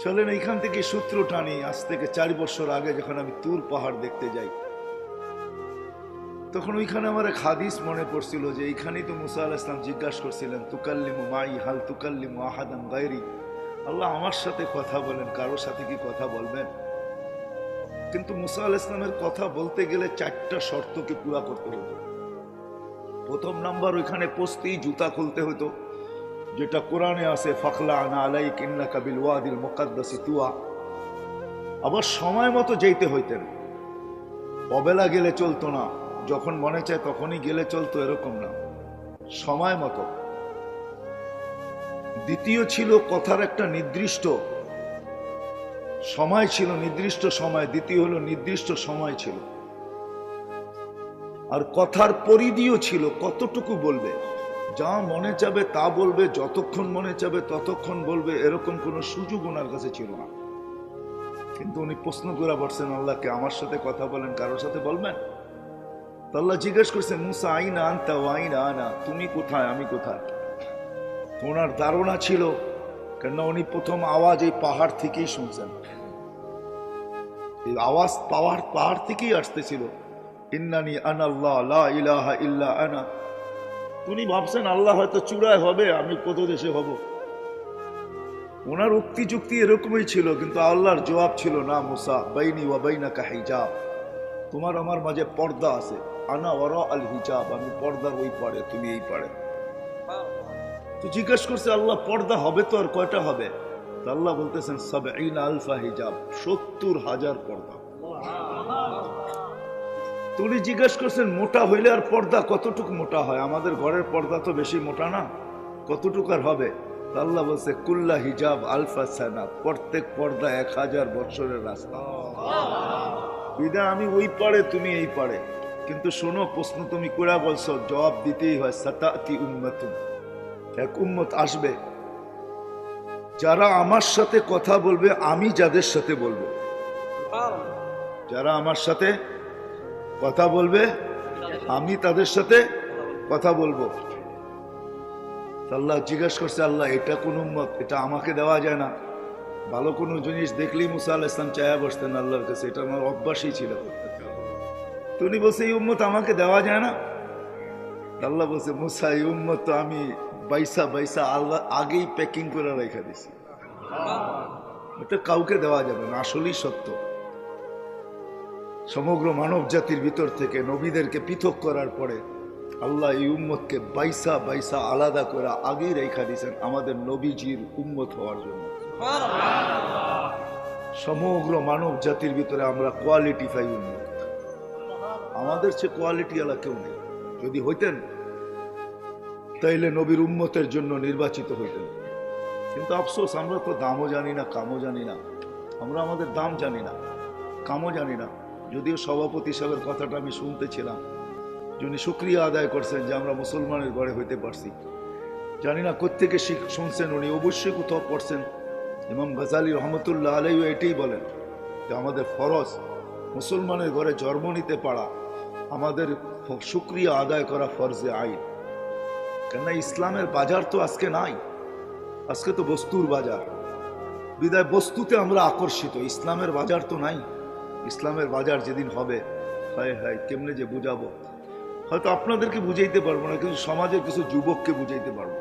চলেন এইখান থেকে সূত্র টানি। আজ থেকে 4 বছর আগে যখন আমি তুর পাহাড় দেখতে যাই, তখন ওইখানে আমার এক হাদিস মনে পড়ছিল যে এইখানেই তো মুসা আলাইহিস সালাম জিজ্ঞাসা করছিলেন, তুকাল্লিমু মাই হাল তুকাল্লিমু আহাদান গায়রি, আল্লাহ আমার সাথে কথা বলেন, কারোর সাথে কি কথা বলবেন? কিন্তু মুসা আলাইহিস সালামের কথা বলতে গেলে 4টা শর্তকে পুরা করতে হতো। প্রথম নাম্বার, ওইখানে পৌঁছতেই জুতা খুলতে হতো, যেটা কোরআনে আছে, ফাখলা আনা আলাইক ইন্নাকা বিল ওয়াদিল মুকাদ্দাসি তুয়া। আবার সময় মতো যেতে হইতেন, অবেলা গেলে চলতো না, যখন মনে চায় তখনই গেলে চলতো, এরকম না, সময় মতো। দ্বিতীয় ছিল কথার একটা নির্দিষ্ট সময় ছিল, নির্দিষ্ট সময়। দ্বিতীয় হলো নির্দিষ্ট সময় ছিল। আর কথার পরিধিও ছিল, কতটুকু বলবে, যা মনে চাবে তা বলবে, যতক্ষণ মনে চাবে ততক্ষণ বলবে, এরকম কোনো সুযোগ ওনার কাছে ছিল না। কিন্তু উনি প্রশ্ন করে বলছেন আল্লাহকে, আমার সাথে কথা বলেন, কারোর সাথে বলবেন? তো আল্লাহ জিজ্ঞেস করছে, মুসা আইনা আনতা ওয়া আইনা আনা, তুমি কোথায়, আমি কোথায়? ওনার ধারণা ছিল, কেননা উনি প্রথম আওয়াজ এই পাহাড় থেকেই শুনছেন, এই আওয়াজ পাহাড় থেকেই আসতেছিল, ইন্নানি আনাল্লাহ লা ইলাহা ইল্লা আনা। উনি ভাবছেন আল্লাহ হয়তো চূড়ায় হবে, আমি কত দেশে হব। ওনার উক্তি যুক্তি এরকমই ছিল, কিন্তু আল্লাহর জবাব ছিল, না মুসা, বাইনি ওয়া বাইনাকা হিজাব, তোমার আমার মাঝে পর্দা আছে, আনা ওয়ারা আল হিজাব, আমি পর্দার ওই পারে, তুমি এই পারে। তো জিজ্ঞেস করছে আল্লাহ, পর্দা হবে তো আর কয়টা হবে? তো আল্লাহ বলতেছেন, সাবঈনা আলফা হিজাব, 70,000 পর্দা। তো উনি জিজ্ঞেস করছেন, মোটা হইলে আর পর্দা কতটুকু মোটা হয়? আমাদের ঘরের পর্দা তো বেশি মোটা না, কতটুকু আর হবে? তো আল্লাহ বলছে, কুল্লা হিজাব আলফা সানা, প্রত্যেক পর্দা 1000 বছরের রাস্তা। বিদা আমি ওই পারে, তুমি এই পারে। কিন্তু শোনো, প্রশ্ন তুমি করে বলছো, জবাব দিতেই হয়। সাতাতি উম্মাতুন, এক উম্মত আসবে যারা আমার সাথে কথা বলবে, আমি যাদের সাথে বলবো। যারা আমার সাথে কথা বলবে, আমি তাদের সাথে কথা বলবো। আল্লাহ জিজ্ঞাসা করছে, আল্লাহ এটা কোন উম্মত, এটা আমাকে দেওয়া যায় না? ভালো কোনো জিনিস দেখলেই মুসা আলাইহিস সালাম চায়া বসতেন আল্লাহর কাছে, এটা আমার অভ্যাসই ছিল। তো উনি বলছে, এই উম্মত আমাকে দেওয়া যায় না? আল্লাহ বলছে, মুসা, এই উম্মত তো আমি বাইসা বাইসা আল্লাহ আগেই প্যাকিং করে রেখে দিছি, এটা কাউকে দেওয়া যাবে না। আসলেই সত্য, সমগ্র মানব জাতির ভিতর থেকে নবীদেরকে পৃথক করার পরে আল্লাহ এই উম্মতকে বাইসা বাইসা আলাদা করে আগেই রেখা দিয়েছেন আমাদের নবীজির উম্মত হওয়ার জন্য। সমগ্র মানব জাতির ভিতরে আমরা কোয়ালিটিফাই উম্মত, আমাদের চেয়ে কোয়ালিটি আলা কেউ নেই। যদি হইতেন তাইলে নবীর উম্মতের জন্য নির্বাচিত হইতেন। কিন্তু আফসোস, আমরা তো দামও জানি না, কামও জানি না। আমরা আমাদের দাম জানি না, কামও জানি না। যদিও সভাপতি সাহেবের কথাটা আমি শুনতেছিলাম, যিনি শুকরিয়া আদায় করছেন যে আমরা মুসলমানের ঘরে হইতে পারছি। জানি না কোত্থেকে শুনছেন, উনি অবশ্যই কোথাও পড়ছেন। ইমাম গাজালি রহমতুল্লাহ আলাইহি এটাই বলেন যে আমাদের ফরজ মুসলমানের ঘরে জন্ম নিতে পারা, আমাদের শুকরিয়া আদায় করা ফরজে আইন। কেননা ইসলামের বাজার তো আজকে নাই, আজকে তো বস্তুর বাজার। বিদায় বস্তুতে আমরা আকর্ষিত, ইসলামের বাজার তো নাই। ইসলামের বাজার যেদিন হবে, হায় হায় কেমনে যে বুঝাবো, হয়তো আপনাদেরকে বুঝাইতে পারবো না, কিন্তু সমাজের কিছু যুবককে বুঝাইতে পারবো।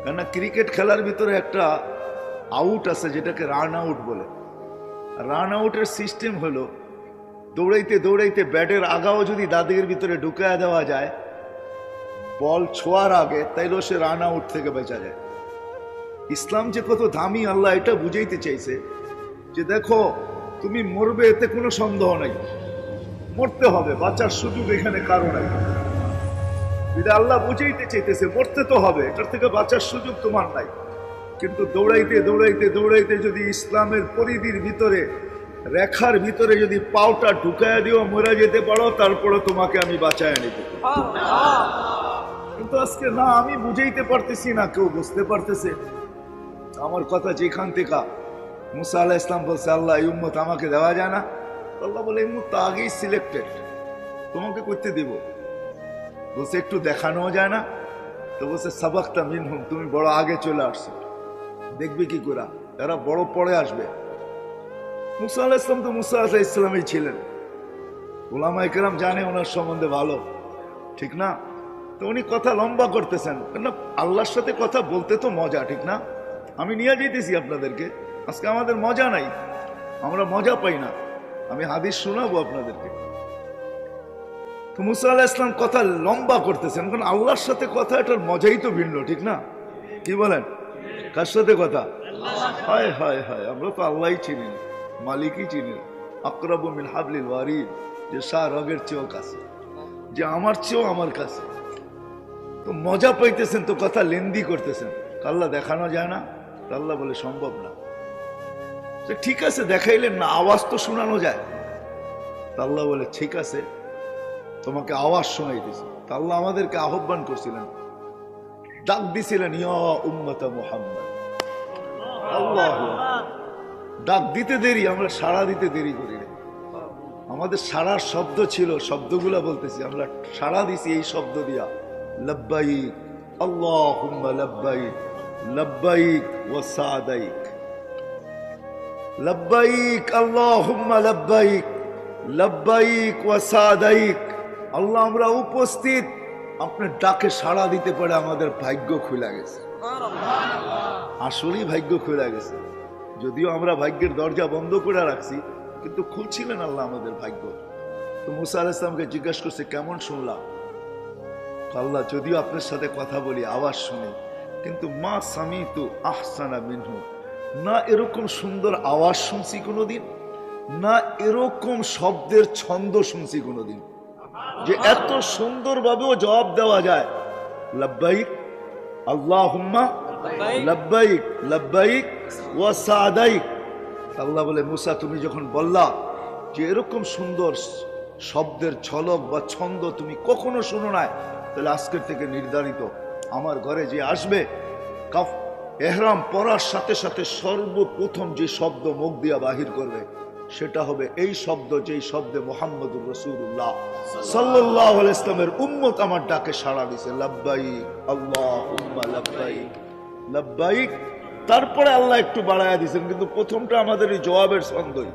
কেননা ক্রিকেট খেলার ভিতরে একটা আউট আছে, যেটাকে রান আউট বলে। রান আউটের সিস্টেম হলো, দৌড়াইতে দৌড়াইতে ব্যাটের আগাও যদি দাদির ভিতরে ঢুকায় দেওয়া যায় বল ছোঁয়ার আগে, তাইলেও সে রান আউট থেকে বেঁচা যায়। ইসলাম যে কত দামি, আল্লাহ এটা বুঝাইতে চাইছে যে দেখো, তুমি মরবে, এতে কোনো সন্দেহ নাই, মরতে হবে, বাঁচার সুযোগ এখানে কারো নাই। আল্লাহ বুঝাইতে চাইতেছে মরতে তো হবে, এটার থেকে বাঁচার সুযোগ তোমার নাই। কিন্তু দৌড়াইতে দৌড়াইতে দৌড়াইতে যদি ইসলামের পরিধির ভিতরে, রেখার ভিতরে যদি পাওটা ঢুকায় দিও, মরে যেতে পারো, তারপরে তোমাকে আমি বাঁচায় নিতে। কিন্তু আজকে না, আমি বুঝাইতে পারতেছি না, কেউ বুঝতে পারতেছে আমার কথা। যেখান থেকে মুসা আলাইহিস সালাম বলছে, আল্লাহ এই উম্মত আমাকে দেওয়া যায় না, আল্লাহ বলে, এই উম্মত তো আগেই সিলেক্টেড, তোমাকে করতে দিব। বলছে একটু দেখানো যায় না? তো বলছে, সাবাকতা মিনহুম, তুমি বড় আগে চলে আসছো। দেখবে কি করে, এরা বড় পরে আসবে। মুসা আলাইহিস সালাম তো মুসা আলাইহিস সালামই ছিলেন, উলামায়ে কেরাম জানে ওনার সম্বন্ধে ভালো, ঠিক না? তো উনি কথা লম্বা করতেছেন, কেন আল্লাহর সাথে কথা বলতে তো মজা, ঠিক না? আমি নিয়ে যেতেছি আপনাদেরকে, আজকে আমাদের মজা নাই, আমরা মজা পাই না। আমি হাদিস শোনাবো আপনাদেরকে। তো মুসা আলাইহিস সালাম কথা লম্বা করতেছেন, কারণ আল্লাহর সাথে কথা, এটার মজাই তো ভিন্ন, ঠিক না? কি বলেন? কার সাথে কথা? হায় হায় হায়, আমরা তো আল্লাহই চিনি না, মালিকই চিনি না। আকরাবু মিন হাবলিল ওয়ারিদ, যে শাহ রগের চেয়েও কাছে, যে আমার চেয়েও আমার কাছে। তো মজা পাইতেছেন, তো কথা লেন্দি করতেছেন, আল্লাহ দেখানো যায় না? আল্লাহ বলে সম্ভব না। ঠিক আছে দেখাইলেন না, আওয়াজ তো শোনানো যায়। আল্লাহ বলে ঠিক আছে, তোমাকে আওয়াজ শোনাইতেছি। আল্লাহ আমাদেরকে আহ্বান করছিলেন, ডাক দিছিলেন, ইয়া উম্মতা মুহাম্মদ। আল্লাহ ডাক দিতে দেরি, আমরা সাড়া দিতে দেরি করি না। আমাদের সাড়ার শব্দ ছিল, শব্দগুলা বলতেছি, আমরা সাড়া দিছি এই শব্দ দিয়া, লব্বাইক আল্লাহুম্মা লব্বাইক, লব্বাইক ওয়া সাদাইক, লব্বাইক আল্লাহুম্মা লব্বাইক, লব্বাইক ওয়া সাদাইক। আল্লাহ আমরা উপস্থিত, আপনার ডাকে সাড়া দিতে পারে আমাদের ভাগ্য খুলে গেছে, আসলেই ভাগ্য খুলে গেছে। যদিও আমরা ভাগ্যের দরজা বন্ধ করে রাখছি, কিন্তু খুলছিলেন আল্লাহ আমাদের ভাগ্য। তো মুসা আলাইহিস সালামকে জিজ্ঞাসা করছে, কেমন শুনলাম? আল্লাহ যদিও আপনার সাথে কথা বলি, আওয়াজ শুনি, কিন্তু মা সামিতু আহসানা মিনহু, না এরকম সুন্দর আওয়াজ শুনছি কোনোদিন, না এরকম শব্দের ছন্দ শুনছি কোনোদিন, যে এত সুন্দরভাবেও জবাব দেওয়া যায়, লব্বাইক আল্লাহুম্মা লব্বাইক, লব্বাইক ওয়া সাদাইক। আল্লাহ বলে, মুসা তুমি যখন বললা যে এরকম সুন্দর শব্দের ঝলক বা ছন্দ তুমি কখনো শুনো নাই, তাহলে আজকের থেকে নির্ধারিত, আমার ঘরে যে আসবে, কাফ এহরাম পরার সাথে সাথে সর্বপ্রথম যে শব্দ মুখ দিয়া বাহির করবে, সেটা হবে এই শব্দ, যেই শব্দে মুহাম্মদুর রাসূলুল্লাহ সাল্লাল্লাহু আলাইহি ওয়াসাল্লামের উম্মত আমার ডাকে সাড়া দিছে, লব্বাইক আল্লাহুম্মা লব্বাইক, লব্বাইক। তারপরে আল্লাহ একটু বাড়ায়া দিয়েছেন, কিন্তু প্রথমটা আমাদের এই জবাবের ছন্দই।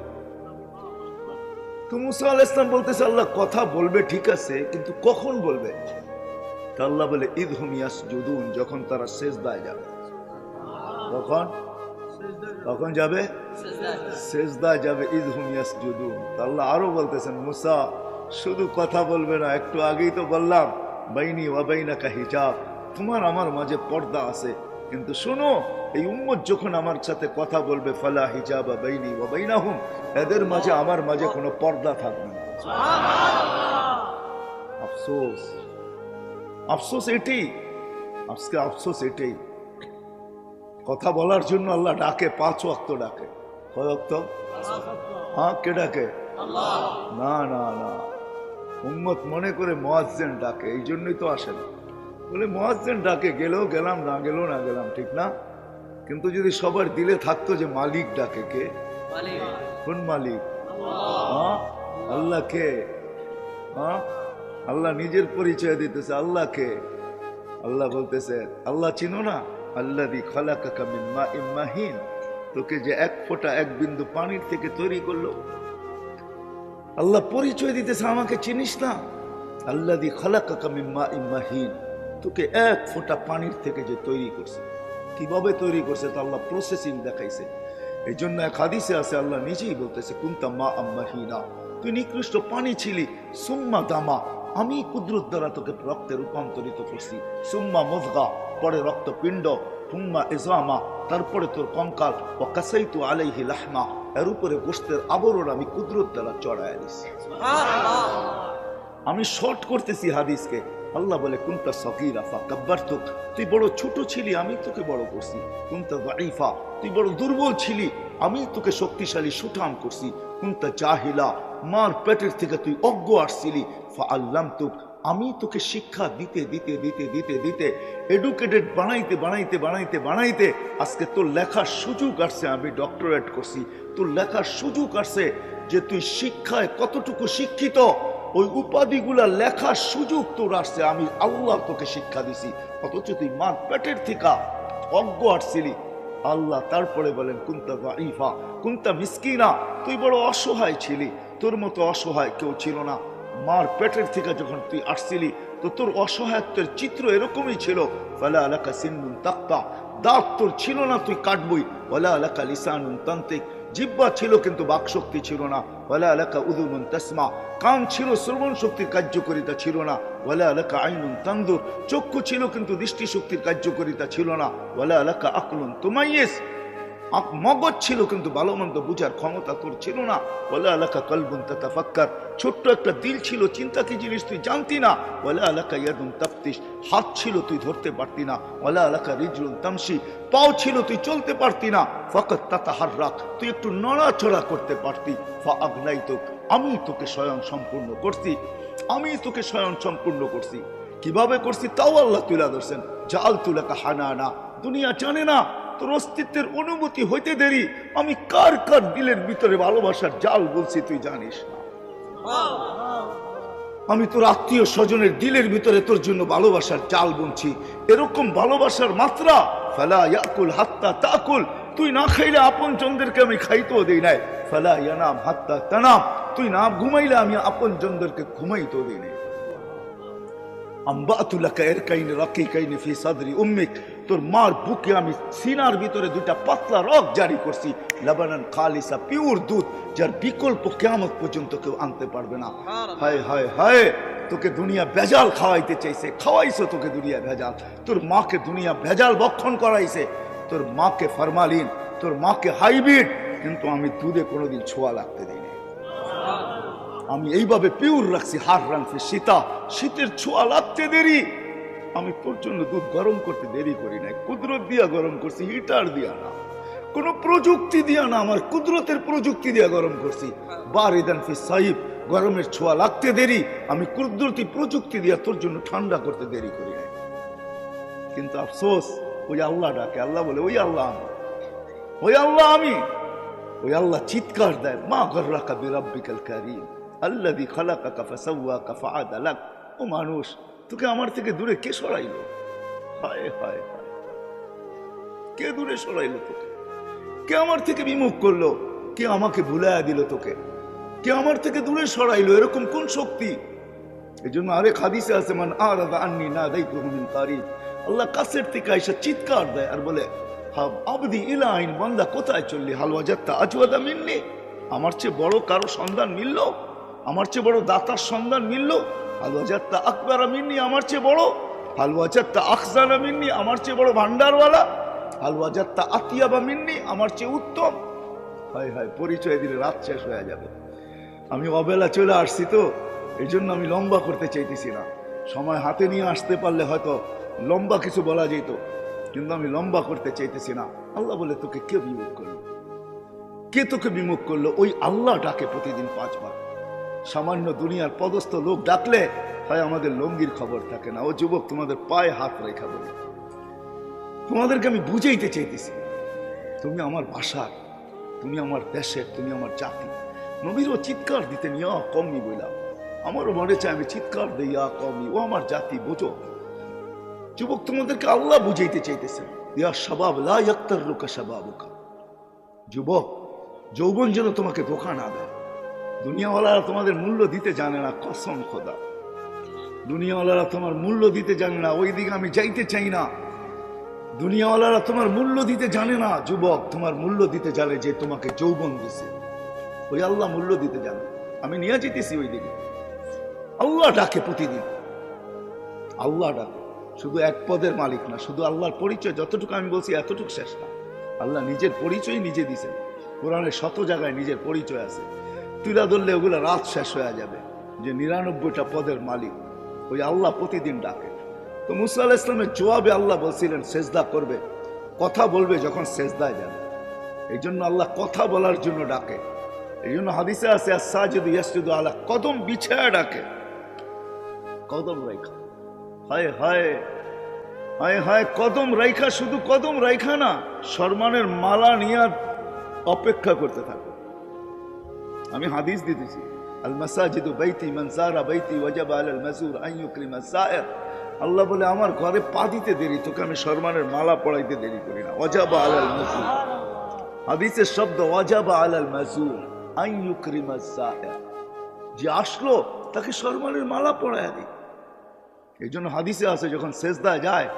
তো মুসা আলাইহিস সালাম বলতেছে, আল্লাহ কথা বলবে ঠিক আছে, কিন্তু কখন বলবে? তা আল্লাহ বলে, ইদহুম ইয়াসজুদুন, যখন তারা সিজদায় যাবে। কখন? কখন যাবে? সিজদায় যাবে, ইদহুম ইয়াসজুদুন। আল্লাহ আরো বলতেছেন, মুসা শুধু কথা বলবে না, একটু আগেই তো বললাম বাইনি ওয়া বাইনাকা হিজাব, তোমার আমার মাঝে পর্দা আছে, কিন্তু শোনো, এই উম্মত যখন আমার সাথে কথা বলবে, ফালা হিজাবা বাইনি ওয়া বাইনাহুম, এদের মাঝে আমার মাঝে কোনো পর্দা থাকবে না। আফসোস, আফসোস এটাই, আজকে আফসোস এটাই। কথা বলার জন্য আল্লাহ ডাকে, 5 ওয়াক্ত ডাকে। কয় ওয়াক্ত? হ্যাঁ, কে ডাকে? না না না, উম্মত মনে করে মুয়াজ্জিন ডাকে, এই জন্যই তো আসে না। বলে মুয়াজ্জিন ডাকে, গেলেও গেলাম, না গেলেও না গেলাম, ঠিক না? কিন্তু যদি সবার দিলে থাকতো যে মালিক ডাকে, কে? কোন মালিক? হ্যাঁ, আল্লাহ কে? হ্যাঁ, আল্লাহ নিজের পরিচয় দিতেছে, আল্লাহ কে? আল্লাহ বলতেছে, আল্লাহ চিনো না? আল্লাযী খালাকাকা মিন মাইন মাহিন, তোকে যে এক ফোঁটা, এক বিন্দু পানির থেকে তৈরি করলো। আল্লাহ পরিচয় দিতেছে, আমাকে চিনিস না? আল্লাযী খালাকাকা মিন মাইন মাহিন, তোকে এক ফোঁটা পানির থেকে যে তৈরি করছে। কিভাবে তৈরি করছে? তো আল্লাহ প্রসেসিং দেখাইছে। এই জন্য এক হাদিসে আছে, আল্লাহ নিজেই বলতেছে, কুনতা মা মাহিনা, তুই নিকৃষ্ট পানি ছিলি, সুম্মা দামা, আমি কুদরত দ্বারা তোকে রক্তে রূপান্তরিত করছি, সুম্মা মুযগা, পরে রক্তপিণ্ড, থুম্মা ইজামা, তারপরে তোর কঙ্কাল, ওয়া কাসাইতু আলাইহি লাহমা, এর উপরে গোশতের আবরণ আমি কুদরত দ্বারা চড়ায়া দিছি। আমি শর্ট করতেছি হাদিসকে। আল্লাহ বলে, কুনতা সগীরা ফাকাব্বারতুক, তুই বড় ছোট ছিলি, আমি তোকে বড় করছি। কুনতা যায়ীফা, তুই বড় দুর্বল ছিলি, আমি তোকে শক্তিশালী সুঠাম করছি। কুনতা জাহিলা, মার পেটের থেকে তুই অজ্ঞ আসছিলি, ফাআল্লামতুক, আমি তোকে শিক্ষা দিতে দিতে দিতে দিতে দিতে এডুকেটেড বানাইতে বানাইতে বানাইতে বানাইতে আজকে তোর লেখার সুযোগ আসছে, আমি ডক্টরেট করছি। তোর লেখার সুযোগ আসছে যে তুই শিক্ষায় কতটুকু শিক্ষিত, ওই উপাধিগুলা লেখার সুযোগ তোর আসছে, আমি আল্লাহ তোকে শিক্ষা দিছি। অথচ তুই মার পেটের থেকে অজ্ঞ আসছিলি, আল্লাহ তারপরে বলেন কুনতা দাঈফা কুনতা মিসকিনা, তুই বড় অসহায় ছিলি, তোর মতো অসহায় কেউ ছিল না। মার পেটের থেকে যখন তুই আসছিলি তো তোর অসহায়ত্বের চিত্র এরকমই ছিল। ফালা লাকা সিন্নুন তাক্তা, দাঁত তোর ছিল না, তুই কাটবই। ওয়ালা লাকা লিসানুন তান্তিক, জিহ্বা ছিল কিন্তু বাকশক্তি ছিল না। ওয়ালা লাকা উযুনুন তাসমা, কান ছিল, শ্রবণ শক্তির কার্যকারিতা ছিল না। ওয়ালা লাকা আইনুন তানদুর, চক্ষু ছিল কিন্তু দৃষ্টি শক্তির কার্যকারিতা ছিল না। ওয়ালা লাকা আকলুন তুমাইয়িজ, মগজ ছিল কিন্তু ভালো মন্দ বুঝার ক্ষমতা তোর ছিল না। ওয়ালা লাকা কলবুন তাতাফাক্কার, ছোট্ট একটা দিল ছিল, চিন্তা কি জিনিস তুই জানতি না। ওয়ালা লাকা ইয়াদুন তাফতিশ, হাত ছিল তুই ধরতে পারতি না। ওয়ালা লাকা রিজলুন তামশি, পাও ছিল তুই চলতে পারতি না। ফাকাত তাতাহাররাক, তুই একটু নড়াচড়া করতে পারতি। ফাআগনাইতুক, আমি তোকে স্বয়ং সম্পূর্ণ করছি, আমি তোকে স্বয়ং সম্পূর্ণ করছি। কিভাবে করছি তাও আল্লাহ তুলে ধরছেন। জাআলতু লাকা হানানা, দুনিয়া জানে না তোর অস্তিত্বের অনুভূতি হইতে দেরি আমি কার কার দিলের ভিতরে ভালোবাসার জাল বলছি তুই জানিস না। আমি তোর আত্মীয় স্বজনের দিলের ভিতরে তোর জন্য ভালোবাসার জাল বুনছি। এরকম ভালোবাসার মাত্রা ফালা ইয়াকুল হাত্তা তাকুল, তুই না খাইলে আপন জনদেরকে আমি খাইতেও দেই নাই। ফালা ইয়ানাম হাত্তা তানাম, তুই না ঘুমাইলে আমি আপন জনদেরকে ঘুমাইতেও দেই নাই। আম্বাতু লাকা ইরকাইন রাকিকাইন ফি সাদরি উম্মিক, তোর মার বুকে আমি সিনার ভিতরে দুইটা পাতলা রক জারি করছি। লাবানান খালিসা, পিওর দুধ, যার বিকল্প কিয়ামত পর্যন্ত কেউ আনতে পারবে না। হায় হায় হায়, তোকে দুনিয়া ভেজাল খাওয়াইতে চাইছে, খাওয়াইছো তোকে দুনিয়া ভেজাল। তোর মাকে দুনিয়া ভেজাল ভক্ষণ করাইছে, তোর মাকে ফরমালিন, তোর মাকে হাইব্রিড, কিন্তু আমি দুধে কোনোদিন ছোঁয়া লাগতে দিই না। আমি এইভাবে পিওর রাখছি। হার রানছি শীতা, শীতের ছোঁয়া লাগতে দেরি, আমি তোর জন্য দুধ গরম করতে দেরি করি নাই। কুদরত দিয়া গরম করছি, হিটার দিয়া না, কোন প্রযুক্তি দিয়া না, আমার কুদরতের প্রযুক্তি দিয়া গরম করছি। বারিদান ফি সাইব, গরমের ছোঁয়া লাগতে দেরি, আমি কুদরতি প্রযুক্তি দিয়া তোর জন্য ঠান্ডা করতে দেরি করি নাই। কিন্তু আফসোস, ওই আল্লাহ ডাকে, আল্লাহ বলে ওই আল্লাহ আমি, ওই আল্লাহ আমি। ওই আল্লাহ চিৎকার দেয়, মা গররাকা বিরাব্বিকাল কারীম আল্লাযী খালাকাকা ফাসাওয়াকা ফাআদালাক। ও মানুষ, তোকে আমার থেকে দূরে কে সরাইলো? হায় হায় হায়, কে দূরে সরাইলো তোকে? কে আমার থেকে বিমুখ করলো? কে আমাকে ভুলাইয়া দিল তোকে? কে আমার থেকে দূরে সরাইলো? এরকম কোন শক্তি? এই জন্য আরেক হাদিসে আছে, মান আরাদা আন্নী নাদাইতুহু মিন কারীব, আল্লাহ কাছের থেকে আইসা চিৎকার দেয় আর বলে, আবদি ইলা আইন, বান্দা কোথায় চললি? হাল ওয়াজাদতা আজওয়াদা মিন্নি, আমার চেয়ে বড় কারো সন্ধান মিললো? আমার চেয়ে বড় দাতার সন্ধান মিললো? হাল ওয়াজাদতা আকবারা মিন্নি, আমার চেয়ে বড়? হাল ওয়াজাদতা আখজানা মিন্নি, আমার চেয়ে বড় ভান্ডারওয়ালা? হাল ওয়াজাদতা আতিয়াবা মিন্নি, আমার চেয়ে উত্তম? হায় হায়, পরিচয় দিলে রাত শেষ হয়ে যাবে। আমি অবেলা চলে আসছি তো, এই জন্য আমি লম্বা করতে চাইতেছি না। সময় হাতে নিয়ে আসতে পারলে হয়তো লম্বা কিছু বলা যেত, কিন্তু আমি লম্বা করতে চাইতেছি না। আল্লাহ বলে, তোকে কে বিমুখ করলো? কে তোকে বিমুখ করলো? ওই আল্লাহ ডাকে প্রতিদিন 5 বার। সামান্য দুনিয়ার পদস্থ লোক ডাকলে হয় আমাদের লঙ্গির খবর থাকে না। ও যুবক, তোমাদের পায়ে হাত রেখা বলে তোমাদেরকে আমি বুঝাইতে চাইতেছি, তুমি আমার ভাষার, তুমি আমার দেশের, তুমি আমার জাতি। নবীরও চিৎকার দিতে নিয়া কমই বইলাম, আমারও মনে চায় আমি চিৎকার দিই, কমই, ও আমার জাতি, বোঝো। যুবক, তোমাদেরকে আল্লাহ বুঝাইতে চাইতেছেন, ইয়া শাবাব লা ইয়াক্তারুকা শাবাবুকা। যুবক, যৌবন যেন তোমাকে ধোঁকা না দেয়। দুনিয়াওয়ালারা তোমাদের মূল্য দিতে জানে না, কসম খোদা, দুনিয়াওয়ালারা তোমার মূল্য দিতে জানে না। ওই দিকে আমি যাইতে চাই না। দুনিয়াওয়ালারা তোমার মূল্য দিতে জানে না। যুবক, তোমার মূল্য দিতে জানে যে তোমাকে যৌবন দিছে, ওই আল্লাহ মূল্য দিতে জানে। আমি নিয়ে যেতেছি ওই দিকে। আল্লাহ ডাকে প্রতিদিন, আল্লাহ ডাকে। শুধু এক পদের মালিক না, শুধু আল্লাহর পরিচয় যতটুকু আমি বলছি এতটুকু শেষ না। আল্লাহ নিজের পরিচয় নিজে দিছেন। কোরআনের 100 জায়গায় নিজের পরিচয় আছে, তুলা ধরলে ওগুলো রাত শেষ হয়ে যাবে। যে 99টা পদের মালিক, ওই আল্লাহ প্রতিদিন ডাকে। তো মুসা আলাইহিস সালামের জবাবে আল্লাহ বলছিলেন সেজদা করবে, কথা বলবে যখন সেজদায় যাবে। এই জন্য আল্লাহ কথা বলার জন্য ডাকে। এই জন্য হাদিসে আছে, আস-সাজিদু ইয়াসজুদু আলা কদম, বিছায়া ডাকে, কদম রাইখা। হায় হায় হায় হায়, কদম রাইখা, শুধু কদম রাইখা না, সম্মানের মালা নিয়ে অপেক্ষা করতে থাকে। আমি হাদিস দিতেছি, আল মাসাজিদু বাইতি, মান যারা বাইতি ওয়াজাবা আলাল মাযুর আন ইউকরিমা যায়ের। আল্লাহ বলে আমার ঘরে পা দিতে দেরি, তোকে আমি সম্মানের মালা পড়াইতে দেরি করি না। ওয়াজাবা আলাল মাসুল, হাদিসের শব্দ ওয়াজাবা আলাল মাসুল আন ইউকরিমাস সাইয়া, যে আসলো তাকে সম্মানের মালা পড়ায় দিই। এই জন্য হাদিসে আছে যখন সেজদায় যায়,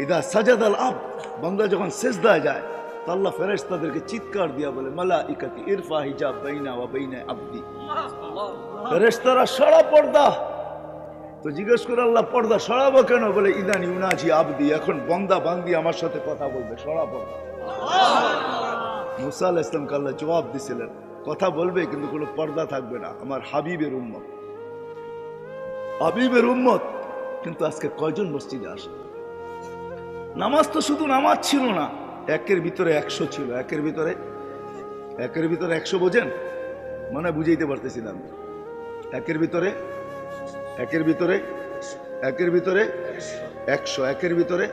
ইদা সাজাদাল আবদ, বান্দা যখন সেজদায় যায় তো আল্লাহ ফেরেশতাদেরকে চিৎকার দিয়া বলে মালাইকাতি ইরফা হিজাব বাইনা ওয়া বাইনা আবদি, ফেরেশতারা সরা পর্দা। তো জিজ্ঞেস করে আল্লাহ পর্দা সরাবো কেন? বলে ইদান ইউনাজি আবদি, এখন বান্দা বান্দি আমার সাথে কথা বলবে, সরা পর্দা। মুসা আলাইহিস সালামকে আল্লাহ জবাব দিছিলেন কথা বলবে কিন্তু কোনো পর্দা থাকবে না, আমার হাবিবের উম্মত, হাবিবের উম্মত। কিন্তু আজকে কয়জন মসজিদে আসে? নামাজ তো শুধু নামাজ ছিল না, একের ভিতরে 100 ছিল। একের ভিতরে 100 বোঝেন মানে বুঝাইতে পারতেছিলাম। একের ভিতরে 100, একের ভিতরে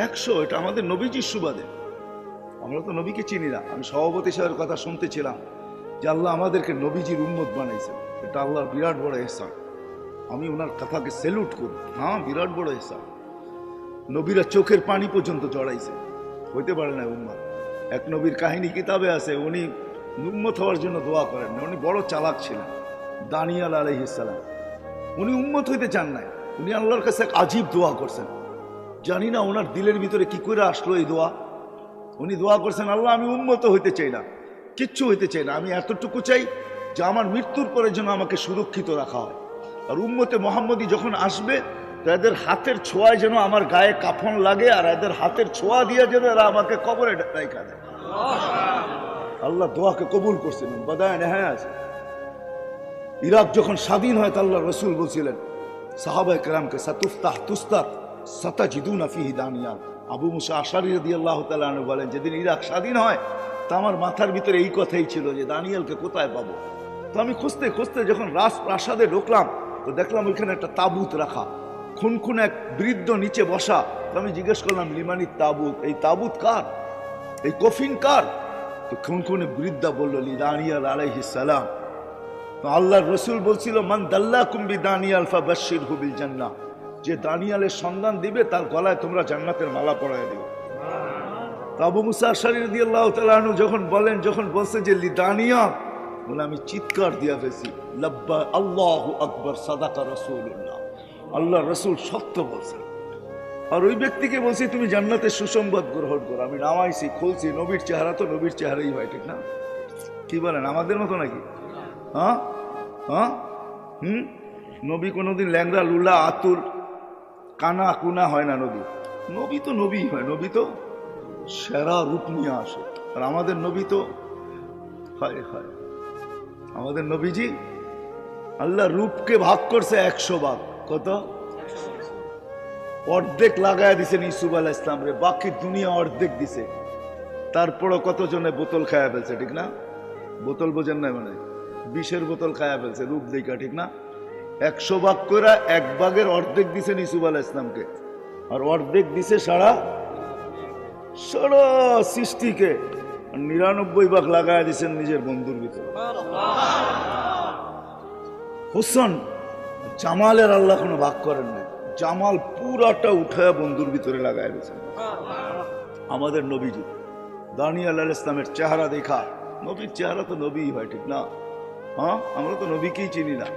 100। এটা আমাদের নবীজির সুবাদে, আমরা তো নবীকে চিনি না। আমি সভাপতি সাহেবের কথা শুনতেছিলাম যে আল্লাহ আমাদেরকে নবীজির উম্মত বানাইছেন, এটা আল্লাহর বিরাট বড় ইহসান। আমি ওনার কথাকে স্যালুট করি। হ্যাঁ, বিরাট বড় ইহসান। নবীরা চোখের পানি পর্যন্ত জড়াইছে, হইতে পারে না উম্মত। এক নবীর কাহিনী কিতাবে আছে, উনি উম্মত হওয়ার জন্য দোয়া করেন না, উনি বড় চালাক ছিলেন। দানিয়াল আলাইহিস সালাম, উনি উম্মত হইতে চান নাই, উনি আল্লাহর কাছে এক আজীব দোয়া করছেন। জানি না ওনার দিলের ভিতরে কি করে আসলো এই দোয়া। উনি দোয়া করছেন, আল্লাহ আমি উম্মত হইতে চাই না, কিচ্ছু হইতে চাই না, আমি এতটুকু চাই যে আমার মৃত্যুর পরে যেন আমাকে সুরক্ষিত রাখা হয়। আর উম্মতে মুহাম্মদী যখন আসবে তো এদের হাতের ছোঁয়ায় যেন আমার গায়ে কাফন লাগে, আর এদের হাতের ছোঁয়া দিয়ে যেন এরা আমাকে কবরে রাখা দেয়। আল্লাহ দোয়াকে কবুল করছেন। বাদায় হ্যাঁ আছে। ইরাক যখন স্বাধীন হয় তো আল্লাহ রসুল বলছিলেন সাহাবায়ে কেরামকে সাতুফতাহ তুস্তার সাতাজিদুনা ফিহি দানিয়াল। আবু মুসা আশারী রাদিয়াল্লাহু তাআলা আনহু বলেন যেদিন ইরাক স্বাধীন হয় তা আমার মাথার ভিতরে এই কথাই ছিল যে দানিয়ালকে কোথায় পাবো। তো আমি খুঁজতে খুঁজতে যখন রাজপ্রাসাদে ঢুকলাম তো দেখলাম ওইখানে একটা তাবুত রাখা, খুন এক বৃদ্ধ নিচে বসা। তো আমি জিজ্ঞেস করলাম লিমানির তাবুত, এই তাবুত কার, এই কফিন কার? তো খুনে বৃদ্ধা বলল লি দানিয়াল আলাইহিস সালাম। তো আল্লাহর রসুল বলছিল মান দাল্লাকুম বিদানিয়াল ফাবাশশিরহু বিল জান্নাহ, যে দানিয়ালের সন্ধান দিবে তার গলায় তোমরা জান্নাতের মালা পরায় দিও। তো আবু মুসা আশআরী রাদিয়াল্লাহু তাআলা আনহু যখন বলছে যে লি দানিয়াল, বলে আমি চিৎকার দিয়া ফেলছি লাব্বা আল্লাহু আকবার সাদাকা রাসূলুল্লাহ, আল্লাহ রসুল সত্য বলছেন। আর ওই ব্যক্তিকে বলছি তুমি জান্নাতের সুসংবাদ গ্রহণ করো। আমি নামাইছি, খুলছি, নবীর চেহারা তো নবীর চেহারাই হয়, ঠিক না? কি বলেন, আমাদের মতো নাকি? হ্যাঁ হ্যাঁ নবী কোনোদিন ল্যাংড়া লুলা আতুল কানা কুনা হয় না। নবী তো নবী হয়, নবী তো সেরা রূপ নিয়ে আসে। আর আমাদের নবী তো হয় আমাদের নবীজি আল্লাহ রূপকে ভাগ করছে 100 ভাগ। কত? অর্ধেক লাগায় দিছেন ইউসুফ আলাইহিস সালাম রে, বাকি দুনিয়া অর্ধেক দিছে। তারপরও কতজনে বোতল খায়া ফেলছে, ঠিক না? বোতল বোঝেন না, মানে বিষের বোতল খায়া ফেলছে রূপ দেখা, ঠিক না? 100 ভাগ করে 1 ভাগের অর্ধেক দিছেন ইউসুফ আলাইহিস সালামকে, আর অর্ধেক দিছে সারা সৃষ্টিকে। 99 ভাগ লাগায় দিছেন নিজের বন্ধুর ভিতরে। হোসেন জামালের আল্লাহ কোনো ভাগ করেন না, জামাল পুরাটা উঠায় বন্ধুর ভিতরে লাগায় দিয়েছেন। আমাদের নবীজি দানিয়াল আলাইহিস সালামের চেহারা দেখা, নবীর চেহারা তো নবী হয়, ঠিক না? হ্যাঁ, আমরা তো নবীকেই চিনি না।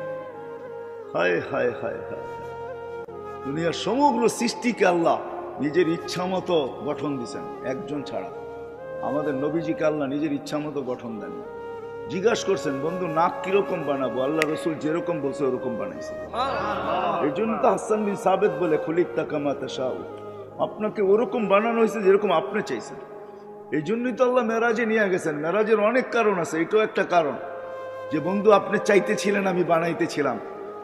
হায় হায় হায় হায়, দুনিয়ার সমগ্র সৃষ্টিকে আল্লাহ নিজের ইচ্ছা মতো গঠন দিয়েছেন একজন ছাড়া। আমাদের নবীজিকে আল্লাহ নিজের ইচ্ছা মতো গঠন দেন। জিজ্ঞাসা করছেন বন্ধু নাক কিরকম বানাবো, আল্লাহ রসুল যেরকম বলছে ওরকম বানাইছে। এই জন্য তো হাসান বিন সাবিত বলে খুলিকতা কামা তাশাউ, আপনাকে ওরকম বানানো হয়েছে যেরকম আপনি চাইছেন। এই জন্যই তো আল্লাহ মেরাজে নিয়ে গেছেন। মেরাজের অনেক কারণ আছে, এটাও একটা কারণ যে বন্ধু আপনি চাইতেছিলেন, আমি বানাইতেছিলাম।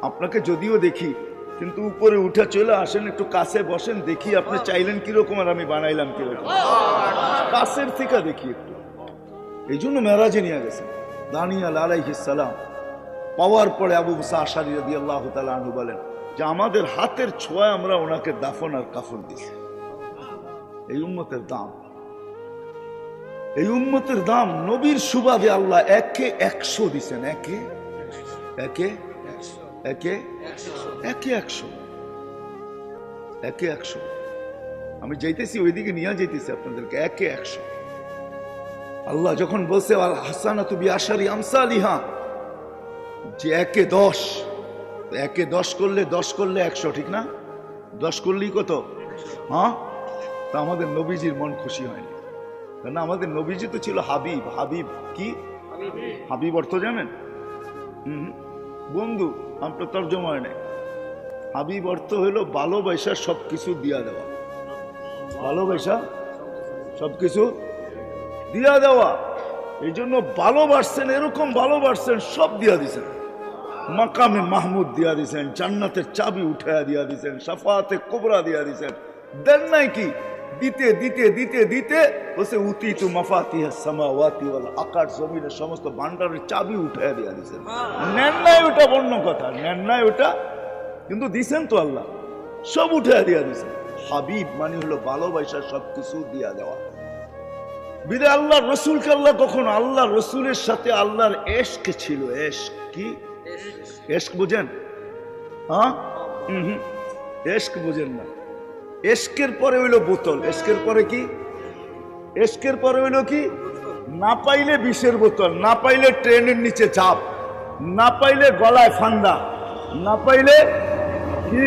আপনাকে যদিও দেখি কিন্তু উপরে উঠে চলে আসেন, একটু কাছে বসেন, দেখি আপনি চাইলেন কিরকম আর আমি বানাইলাম কিরকম, কাছের থেকে দেখি একটু। এই জন্য মেরাজে নিয়ে গেছেন। দানিয়াল আলাইহিস সালাম পাওয়ার পরে আবু মুসা আশআরী রাদিয়াল্লাহু তাআলা আনহু বলেন যে আমাদের হাতের ছোঁয়ায় আমরা ওনাকে দাফন আর কাফন দিছি। এই উম্মতের দাম, এই উম্মতের দাম নবীর সুবাদে আল্লাহ একে 100 দিছেন। একে 100। একে 100। আমি যাইতেছি ওইদিকে নিয়ে যাইতেছি আপনাদেরকে, একে 100। আল্লাহ যখন বলছে আল হাসানাতু বিআশারি আমসালিহা, যে একে 10, একে 10 করলে 10 করলে 100, ঠিক না? 10 করলেই কত? হ্যাঁ, তা আমাদের নবীজির মন খুশি হয়নি, কারণ আমাদের নবীজি তো ছিল হাবিব। হাবিব কি? হাবিব অর্থ জানেন? বন্ধু, আপনার তর্জমা হয় নাই। হাবিব অর্থ হইল ভালোবাসা সবকিছু দিয়া দেওয়া, ভালোবাসা সবকিছু দিয়া দেওয়া। এই জন্য ভালোবাসছেন, এরকম ভালোবাসছেন সব দিয়া দিছেন। মাকামে মাহমুদ দিয়া দিছেন, জান্নাতের চাবি উঠাইয়া দিয়া দিছেন, শাফাতে কুবরা দিয়া দিছেন। দেন নাই কি? দিতে দিতে দিতে দিতে বসে উতিতু মাফাতিহাস সামাওয়াতি ওয়াল আকাশ, জমিনের সমস্ত ভান্ডারের চাবি উঠাইয়া দিয়া দিছেন। নেন নাই ওটা অন্য কথা, নেন নাই ওটা, কিন্তু দিছেন তো আল্লাহ, সব উঠাইয়া দিয়া দিছেন। হাবিব মানে হলো ভালোবাসা সবকিছু দিয়া দেওয়া। বিদে আল্লাহ রসুলকে আল্লাহ কখনো, আল্লাহ রসুলের সাথে আল্লাহর এশক ছিল। এশক কি? এশক বুঝেন? হ্যাঁ, এশক বুঝেন না। এশকের পরে হইলো বোতল। এশকের পরে কি? এশকের পরে হইলো কি? না পাইলে বিষের বোতল, না পাইলে ট্রেনের নিচে চাপ, না পাইলে গলায় ফান্দা, না পাইলে কি?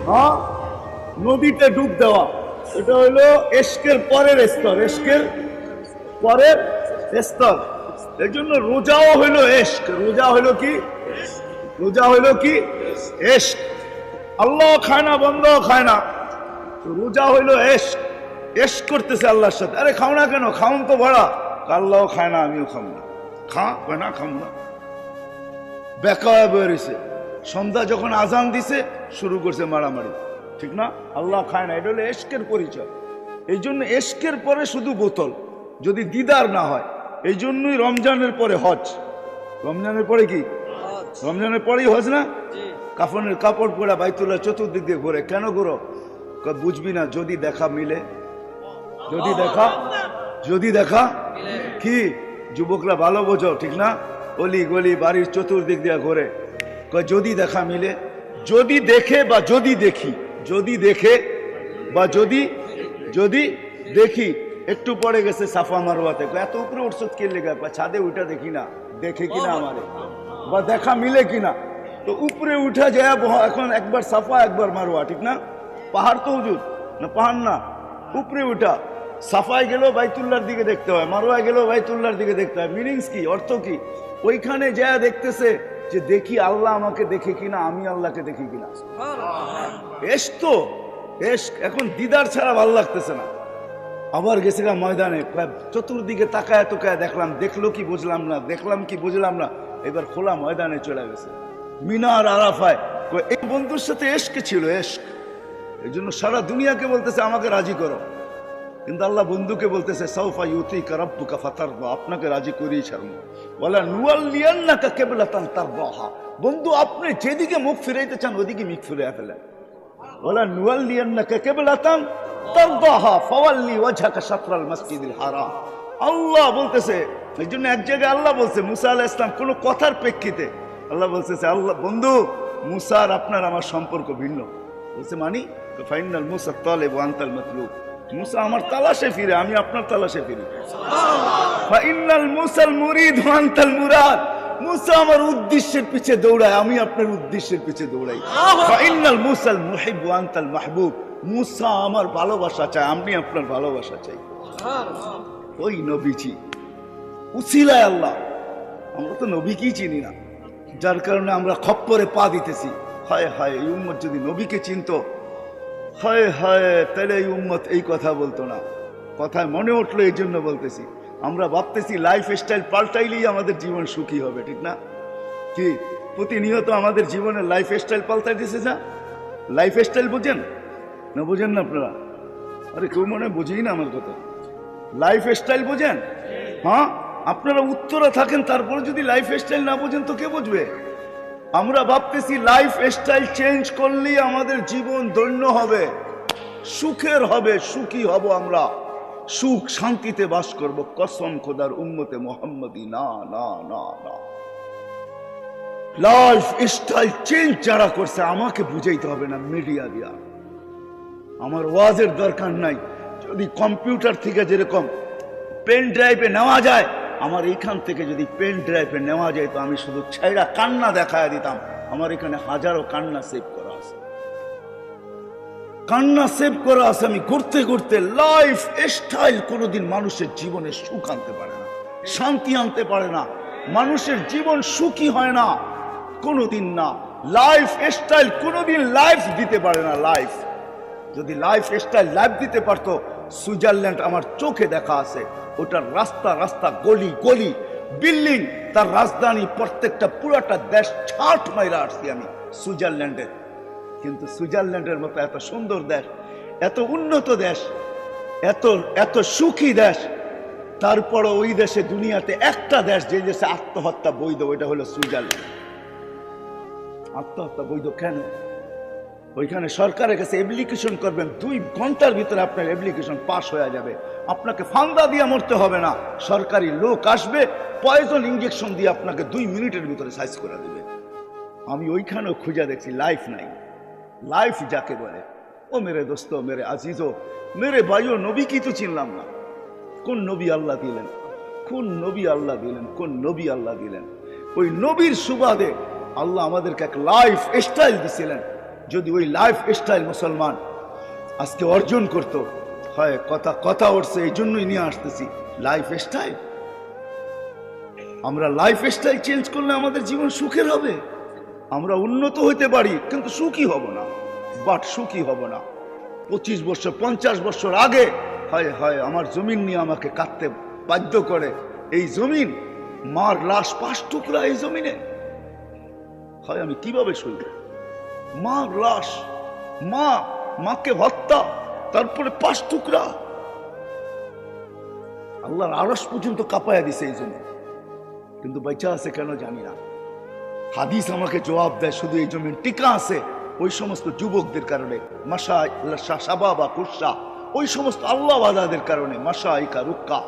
হ্যাঁ, নদীতে ডুব দেওয়া। এটা হইলো এশকের পরের স্তর, এশকের পরের স্তর। এই জন্য রোজাও হইলো এশক। রোজা হইলো কি? রোজা হইলো কি? এশক। আল্লাহ খায় না, বন্ধ খায় না, রোজা হইলো এশক। এশক করতেছে আল্লাহর সাথে। আরে খাও না কেন? খাউন তো ভরা। আল্লাহও খায় না, আমিও খাবো না। খা না, খাবো না। বেকায় বেরিয়েছে। সন্ধ্যা যখন আজান দিছে শুরু করছে মারামারি, ঠিক না? আল্লাহ খায় না, এটা হলো এশকের পরিচয়। এই জন্য এশকের পরে শুধু বোতল, যদি দিদার না হয়। এই জন্যই রমজানের পরে হজ। রমজানের পরে কি? রমজানের পরেই হজ না? কাফনের কাপড় পরা বাইতুল্লাহ চতুর্দিক দিয়ে ঘোরে। কেন ঘোরো? বুঝবি না, যদি দেখা মিলে। যদি দেখা, যদি দেখা কি? যুবকরা ভালো বোঝো, ঠিক না? অলি গলি বাড়ির চতুর্দিক দিয়ে ঘোরে, যদি দেখা মিলে। যদি দেখে বা যদি দেখি, যদি দেখে বা যদি যদি দেখি। একটু পরে গেছে সাফা মারওয়াতে, এত উপরে উঠছত কে লেগে? ছাদে উঠা দেখি না, দেখে কিনা আমারে, বা দেখা মিলে কিনা। তো উপরে উঠা যায় এখন, একবার সাফা একবার মারওয়া, ঠিক না? পাহাড় তো হুজুর না, পাহাড় না, উপরে উঠা। সাফায় গেলেও বাইতুল্লাহর দিকে দেখতে হয়, মারওয়ায় গেলেও বাইতুল্লাহর দিকে দেখতে হয়। মিনিংস কি? অর্থ কি? ওইখানে যা দেখতেছে যে দেখি আল্লাহ আমাকে দেখে কিনা, আমি আল্লাহকে দেখি কিনা। এশ তো এশ। এখন দিদার ছাড়া ভালো লাগতেছে না। আবার গেছিলাম ময়দানে, চতুর্দিকে তাকায় তোকায় দেখলাম, দেখলো কি বুঝলাম না, দেখলাম কি বুঝলাম না। এবার খোলা ময়দানে চলে গেছে, মিনার আরাফায়। এই বন্ধুর সাথে এশক ছিল, এশক। এই জন্য সারা দুনিয়াকে বলতেছে আমাকে রাজি করো, কিন্তু আল্লাহ বন্ধুকে বলতেছে সাউফা ইউতিকা রাব্বুকা ফাতারদা, আপনাকে রাজি করিয়ে ছাড়বো। ওয়ালা নুওয়াল্লিয়ান্নাকা কিবলাতান তারদাহা, বন্ধু আপনি যেদিকে মুখ ফিরাইতে চান ওদিকে মুখ ফিরিয়ে ফেলেন। ওয়ালা নুওয়াল্লিয়ান্নাকা কিবলাতান তারদাহা ফাওয়াল্লি ওয়াজহাকা শাতরাল মাসজিদিল হারাম। আল্লাহ বলতেছে, এই জন্য এক জায়গায় আল্লাহ বলছে মুসা আলাইহিস সালাম কোন কথার প্রেক্ষিতে আল্লাহ বলতেছে, আল্লাহ বন্ধু মুসা আর আপনার আমার সম্পর্ক ভিন্ন। বলছে মানি? ফাইনাল মুসা তালিব ওয়া আনতাল মাতলুব, মুসা আমার তালাশে ফিরে, আমি আপনার তালাশে ফিরি। ফাইনাল মুসাল মুরিদ ওয়া আনতাল মুরাদ, মুসা আমার উদ্দেশ্যের পিছে দৌড়ায়, আমি আপনার উদ্দেশ্যের পিছে দৌড়াই। ফাইনাল মুসাল মুহিব ওয়া আনতাল মাহবুব, মুসা আমার ভালোবাসা চায়, আমি আপনার ভালোবাসা চাই। ওই নবীজি উসিলায় আল্লাহ, আমরা তো নবীকেই চিনি না, যার কারণে আমরা খপ্পরে পা দিতেছি। হায় হায়, এই উম্মত যদি নবীকে চিনতো, হায় হায়, তাহলে এই উম্মত এই কথা বলতো না। কথায় মনে উঠলো, এই জন্য বলতেছি। আমরা ভাবতেছি লাইফ স্টাইল পাল্টাইলেই আমাদের জীবন সুখী হবে, ঠিক না? কি প্রতিনিয়ত আমাদের জীবনের লাইফ স্টাইল পাল্টাই দিছে। যা লাইফ স্টাইল বুঝেন না? বুঝেন না আপনারা? আরে কেউ মনে বুঝেই না আমার কথা। লাইফ স্টাইল বুঝেন? হ্যাঁ, আপনারা উত্তরে থাকেন, তারপরে যদি লাইফ স্টাইল না বুঝেন তো কে বুঝবে? আমরা ভাবতেছি লাইফ স্টাইল চেঞ্জ করলেই আমাদের জীবন ধন্য হবে, সুখের হবে, সুখী হব আমরা, সুখ শান্তিতে বাস করব। কসম খোদার উম্মতে মুহাম্মাদি, না না না না। লাইফ স্টাইল চেঞ্জ যারা করছে আমাকে বুঝাইতে হবে না, মিডিয়া দিয়া। আমার ওয়াজের দরকার নাই। যদি কম্পিউটার থেকে যেরকম পেন ড্রাইভে নেওয়া যায়, আমার এইখান থেকে যদি পেন ড্রাইভে নেওয়া যায়, তো আমি শুধু ছাইড়া কান্না দেখায় দিতাম। আমার এখানে হাজারো কান্না সেভ করা আছে, কান্না সেভ করা আছে। আমি করতে করতে লাইফ স্টাইল কোনোদিন মানুষের জীবনে সুখ আনতে পারে না, শান্তি আনতে পারে না। মানুষের জীবন সুখী হয় না কোনোদিন না। লাইফ স্টাইল কোনোদিন লাইফ দিতে পারে না। লাইফ যদি লাইফ স্টাইল লাইফ দিতে পারতো, সুইজারল্যান্ড আমার চোখে দেখা আছে। ওটার রাস্তা রাস্তা, গলি গলি, বিল্ডিং, তার রাজধানী, প্রত্যেকটা পুরাটা দেশ ছাট মাইরা আসছি আমি সুইজারল্যান্ডের। কিন্তু সুইজারল্যান্ডের মতো এত সুন্দর দেশ, এত উন্নত দেশ, এত এত সুখী দেশ, তারপরে ওই দেশে দুনিয়াতে একটা দেশ যে দেশে আত্মহত্যা বৈধ, ওইটা হলো সুইজারল্যান্ড। আত্মহত্যা বৈধ কেন? ওইখানে সরকারের কাছে অ্যাপ্লিকেশন করবেন, 2 ঘন্টার ভিতরে আপনার অ্যাপ্লিকেশন পাস হয়ে যাবে। আপনাকে ফান্দা দিয়ে মরতে হবে না, সরকারি লোক আসবে, পয়জন ইঞ্জেকশন দিয়ে আপনাকে 2 মিনিটের ভিতরে সাইজ করে দেবে। আমি ওইখানেও খুঁজে দেখছি লাইফ নাই। লাইফ যাকে বলে, ও মেরে দোস্ত, মেরে আজিজো, মেরে ভাইও, নবী কি তো চিনলাম না। কোন নবী আল্লাহ দিলেন, কোন নবী আল্লাহ দিলেন, কোন নবী আল্লাহ দিলেন? ওই নবীর সুবাদে আল্লাহ আমাদেরকে এক লাইফ স্টাইল দিছিলেন। যদি ওই লাইফ স্টাইল মুসলমান আজকে অর্জন করতো, হয় কথা কথা উঠছে, এই জন্যই নিয়ে আসতেছি লাইফ স্টাইল। আমরা লাইফ স্টাইল চেঞ্জ করলে আমাদের জীবন সুখের হবে। আমরা উন্নত হইতে পারি, কিন্তু সুখী হব না। বাট সুখী হব না। 25 বছর 50 বছর আগে হয় হয় আমার জমিন নিয়ে আমাকে কাটতে বাধ্য করে। এই জমিন, মার লাশ 5 টুকরা এই জমিনে, হয় আমি কিভাবে সইব? মার লাশ, মাকে হত্যা, তারপরে 5 টুকরা। আল্লাহর আরশ পর্যন্ত কাঁপায়া দিছে এই জন্য, কিন্তু বেঁচে আছে কেন জানি না। হাদিস আমাকে জবাব দেয়, শুধু এই জমিন টিকা আছে ওই সমস্ত যুবকদের কারণে, শাবাবা কুরসা, ওই সমস্ত আল্লাহওয়ালাদের কারণে, মাশাইকা রুক্কা,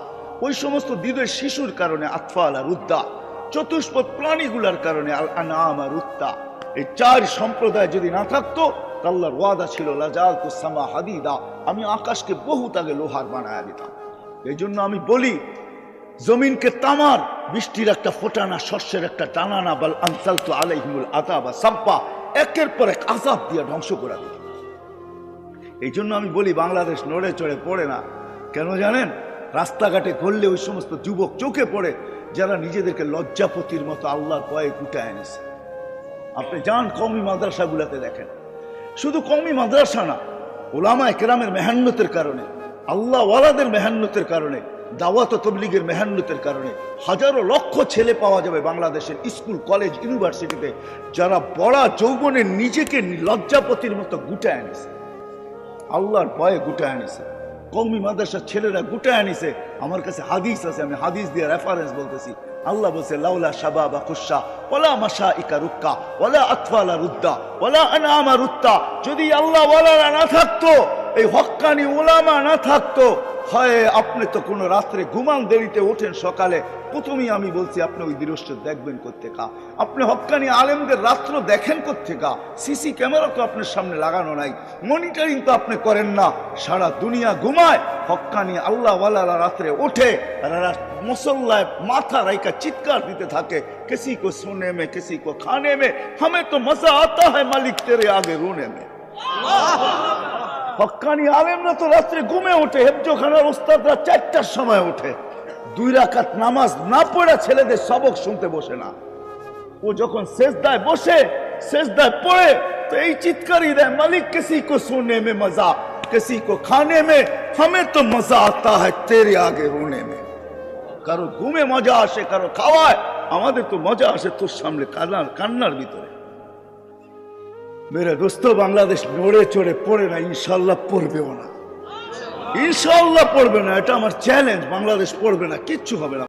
ওই সমস্ত দিদের শিশুর কারণে, আতফালা রুদ্দা, চতুষ্পদ প্রাণীগুলার কারণে, আল আনাম রুত্তা। এই 4 সম্প্রদায় যদি না থাকতো, আল্লাহর ওয়াদা ছিল লাজালতু সামা হাদিদা, আমি আকাশকে বহুত আগে লোহার বানায়া দিতাম। এই জন্য আমি বলি, জমিনকে তামার, বৃষ্টির একটা ফোটানা, শস্যের একটা টানানা, বাল আনসালতু আলাইহিমুল আযাবা সাব্বা, একের পর এক আযাব দিয়ে ধ্বংস করে দিল। এই জন্য আমি বলি, বাংলাদেশ নড়ে চড়ে পড়ে না। কেন জানেন? রাস্তাঘাটে ঘুরলে ওই সমস্ত যুবক চোখে পড়ে যারা নিজেদেরকে লজ্জাপতির মতো আল্লাহর ভয়ে গুটায় এনেছে। আপনি যান কওমি মাদ্রাসাগুলোতে দেখেন, শুধু কওমি মাদ্রাসা না, উলামায়ে কেরামের মেহান্নতের কারণে, আল্লাহ ওয়ালাদের মেহান্নতের কারণে, দাওয়াত ও তাবলীগের মেহান্নতের কারণে হাজারো লক্ষ ছেলে পাওয়া যাবে বাংলাদেশের স্কুল, কলেজ, ইউনিভার্সিটিতে, যারা বড় যৌবনে নিজেকে লজ্জাপতির মতো গুটায় এনেছে, আল্লাহর ভয়ে গুটায় এনেছে। কওমি মাদ্রাসার ছেলেরা গুটায় এনেছে। আমার কাছে হাদিস আছে, আমি হাদিস দিয়ে রেফারেন্স বলতেছি। আল্লাহ বলছে, লাউলা শাবাবা কুশা ওয়ালা মাশাইকা রুক্কা ওয়ালা আতফালা রুদ্দা ওয়ালা আনামা রুত্তা, যদি আল্লাহ ওয়ালারা না থাকতো, এই হক্কানি উলামা না থাকতো, হয় আপনি তো কোনো রাত্রে ঘুমান, দেরিতে ওঠেন, সকালে প্রথমেই আমি বলছি আপনি ওই দৃশ্য দেখবেন কোত্থেকা? আপনি হক্কানি আলেমদের রাত্র দেখেন কোত্থেকা? সিসি ক্যামেরা তো আপনার সামনে লাগানো নাই, মনিটরিং তো আপনি করেন না। সারা দুনিয়া ঘুমায়, হক্কানি আল্লাহওয়ালারা রাত্রে ওঠে, মুসল্লায় মাথা রাইকা চিৎকার দিতে থাকে, কিসি কো সোনে মে কিসি কো খানে মে, हमें तो मजा आता है मालिक तेरे आगे रोने में। হক্কানি আলেমরা তো রাত্রে ঘুমে ওঠে, হেফজোখানার ওস্তাদরা 4টার সময় ওঠে, 2 রাকাত নামাজ না পড়া ছেলেদের সবক শুনতে বসে না। ও যখন সেজদায় বসে, সেজদায় পড়ে, তো এই চিৎকারই দেয়, মালিক কিসি কো সোনে মে মজা, কিসি কো খানে মে, हमें तो मजा आता है तेरे आगे रोने में। কারো ঘুমে মজা আসে, কারো খাওয়ায়, আমাদের তো মজা আসে তোর সামনে কান্নার ভিতরে। মেরে দোস্ত, বাংলাদেশ নড়ে চড়ে পড়ে না, ইনশাল্লাহ পড়বেও না, ইনশাল্লাহ পড়বে না। এটা আমার চ্যালেঞ্জ, বাংলাদেশ পড়বে না, কিচ্ছু হবে না